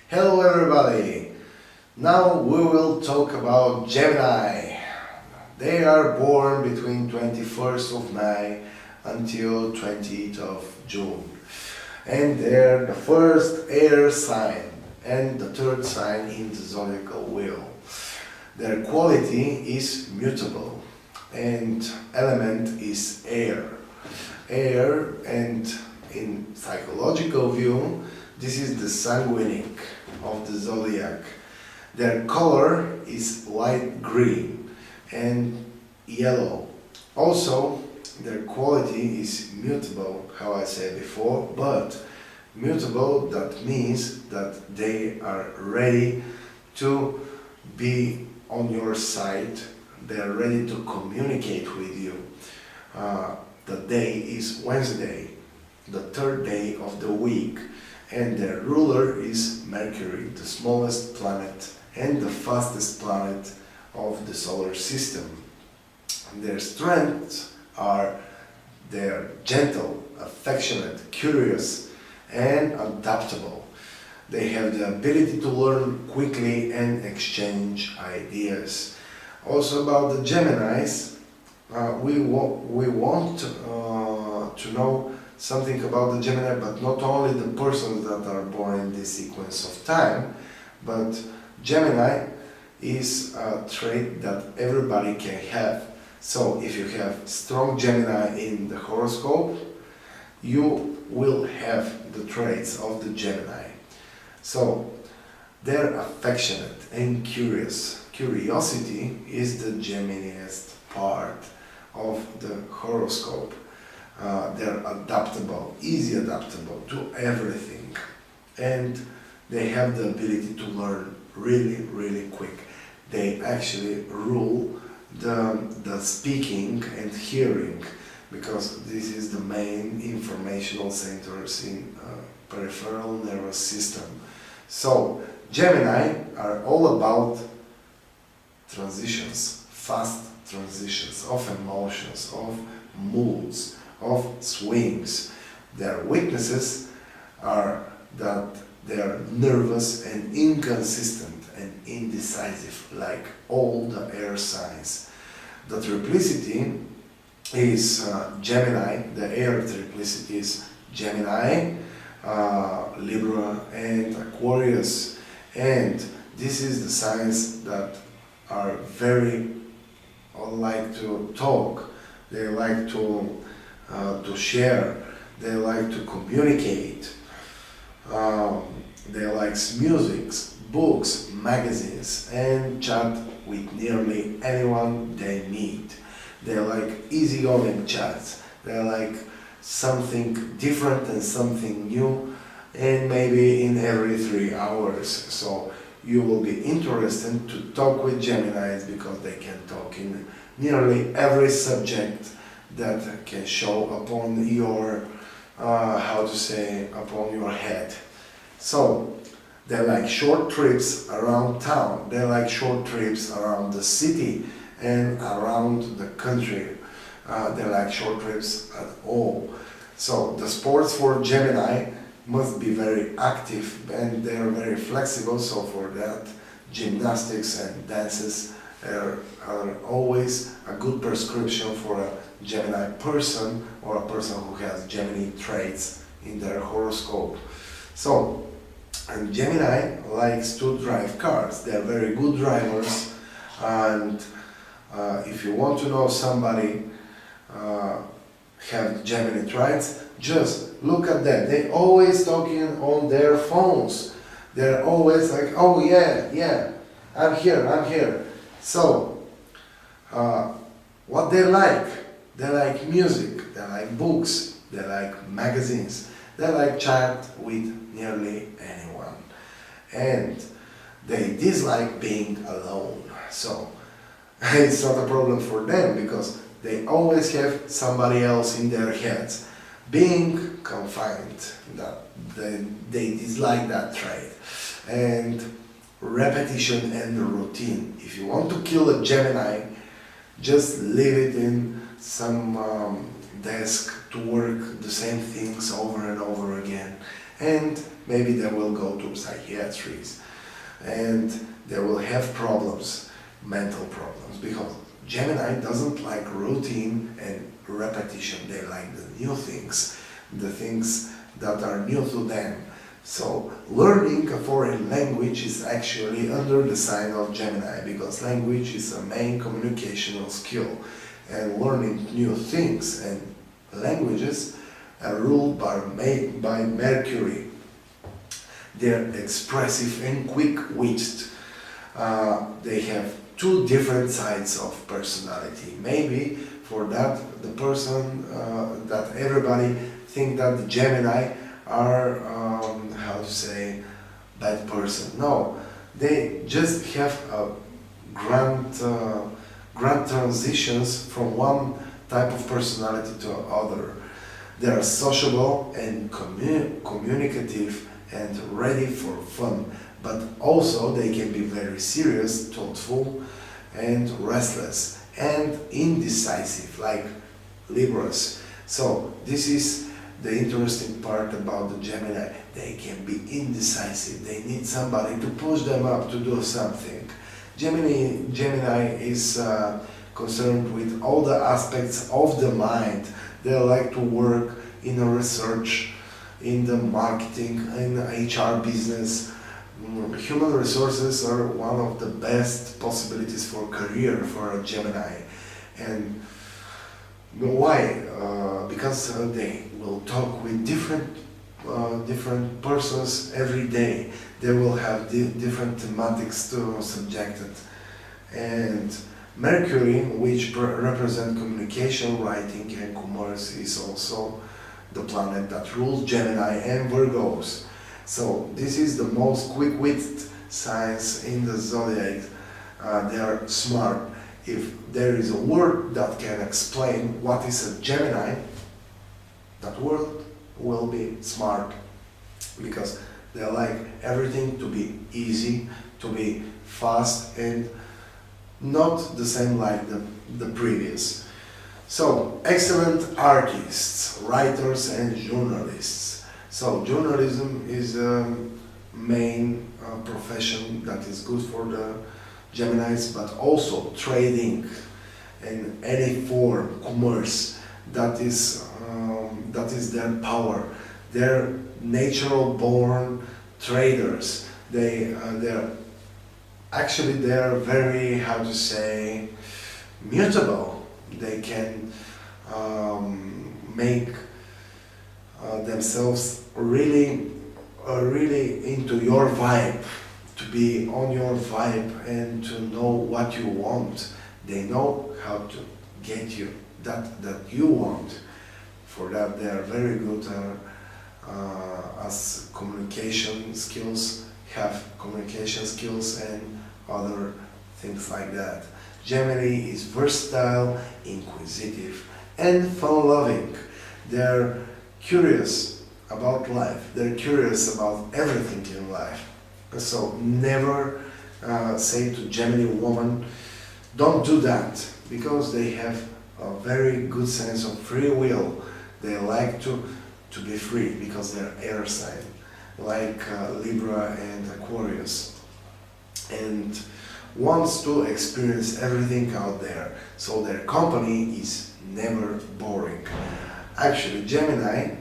Hello everybody! Now we will talk about Gemini. They are born between 21st of May until 20th of June. And they're the first air sign and the third sign in the zodiacal wheel. Their quality is mutable and element is air. Air, and in psychological view, this is the sanguinic of the zodiac. Their color is light green and yellow. Also, their quality is mutable, how I said before, but mutable, that means that they are ready to be on your side, they are ready to communicate with you. The day is Wednesday, the third day of the week, and their ruler is Mercury, the smallest planet and the fastest planet of the solar system. Their strengths are they're gentle, affectionate, curious, and adaptable. They have the ability to learn quickly and exchange ideas. Also about the Geminis, we want to know something about the Gemini, but not only the persons that are born in this sequence of time, but Gemini is a trait that everybody can have. So if you have strong Gemini in the horoscope, you will have the traits of the Gemini. So they're affectionate and curious. Curiosity is the Geminiest part of the horoscope. They're adaptable, easy adaptable to everything, and they have the ability to learn really quick. They actually rule the speaking and hearing, because this is the main informational centers in peripheral nervous system. So Gemini are all about transitions, fast transitions of emotions, of moods, of swings. Their weaknesses are that they are nervous and inconsistent and indecisive, like all the air signs. The triplicity is Gemini, the air triplicity is Gemini, Libra and Aquarius, and this is the signs that are very like to talk, they like to share, they like to communicate, they like music, books, magazines, and chat with nearly anyone they meet. They like easygoing chats, they like something different and something new, and maybe in every 3 hours. So you will be interested to talk with Geminis because they can talk in nearly every subject that can show upon your, upon your head. So they like short trips around town, they like short trips around the city and around the country. They like short trips at all. So the sports for Gemini must be very active and they are very flexible, so for that gymnastics and dances are always a good prescription for a Gemini person or a person who has Gemini traits in their horoscope. So, and Gemini likes to drive cars. They are very good drivers, and if you want to know somebody have Gemini traits, just look at them. They always talking on their phones. They're always like, oh yeah, I'm here. So, what they like music, they like books, they like magazines, they like chat with nearly anyone. And they dislike being alone. So, it's not a problem for them because they always have somebody else in their heads. Being confined, that they dislike that trait. And repetition and routine. If you want to kill a Gemini, just leave it in some desk to work the same things over and over again, and maybe they will go to psychiatrists and they will have problems, mental problems, because Gemini doesn't like routine and repetition. They like the new things, the things that are new to them. So learning a foreign language is actually under the sign of Gemini, because language is a main communicational skill, and learning new things and languages are ruled by Mercury. They're expressive and quick-witted. They have two different sides of personality. Maybe for that the person that everybody think that the Gemini are how to say bad person. No, they just have a grand transitions from one type of personality to other. They are sociable and communicative and ready for fun, but also they can be very serious, thoughtful, and restless and indecisive, like Libras. So this is the interesting part about the Gemini. They can be indecisive. They need somebody to push them up to do something. Gemini is concerned with all the aspects of the mind. They like to work in a research, in the marketing, in the HR business. Human resources are one of the best possibilities for career for a Gemini. And why? Because they will talk with different persons every day. They will have different thematics to subject it. And Mercury, which represents communication, writing and commerce, is also the planet that rules Gemini and Virgos. So this is the most quick-witted signs in the Zodiac. They are smart. If there is a word that can explain what is a Gemini, that word will be smart, because they like everything to be easy, to be fast, and not the same like the previous. So, excellent artists, writers and journalists. So, journalism is a main profession that is good for the Geminis, but also trading in any form, commerce, that is their power. They're natural born traders. They're very, how to say, mutable. They can make themselves really into your vibe, to be on your vibe and to know what you want. They know how to get you that you want. For that they are very good as communication skills, have communication skills and other things like that. Gemini is versatile, inquisitive and fun-loving. They're curious about life. They're curious about everything in life. So never say to Gemini woman, don't do that, because they have a very good sense of free will. They like to be free because they're air sign, like Libra and Aquarius, and wants to experience everything out there. So their company is never boring. Actually, Gemini,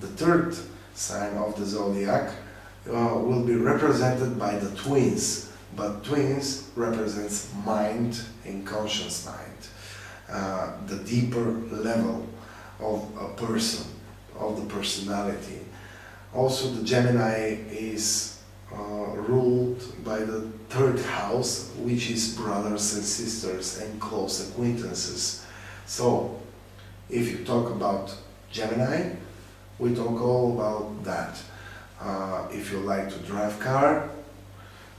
the third sign of the Zodiac, will be represented by the twins, but twins represents mind and conscious mind, the deeper level of a person, of the personality. Also, the Gemini is ruled by the third house, which is brothers and sisters and close acquaintances. So, if you talk about Gemini, we talk all about that. If you like to drive car,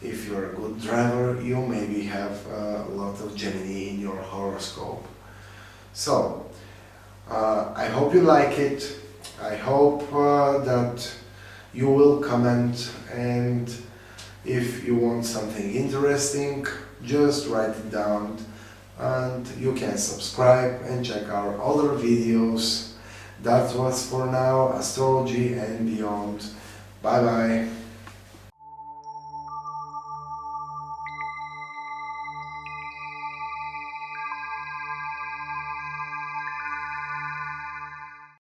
if you're a good driver, you maybe have a lot of Gemini in your horoscope. So, I hope you like it. I hope that you will comment, and if you want something interesting, just write it down, and you can subscribe and check our other videos. That was for now, Astrology and Beyond. Bye bye.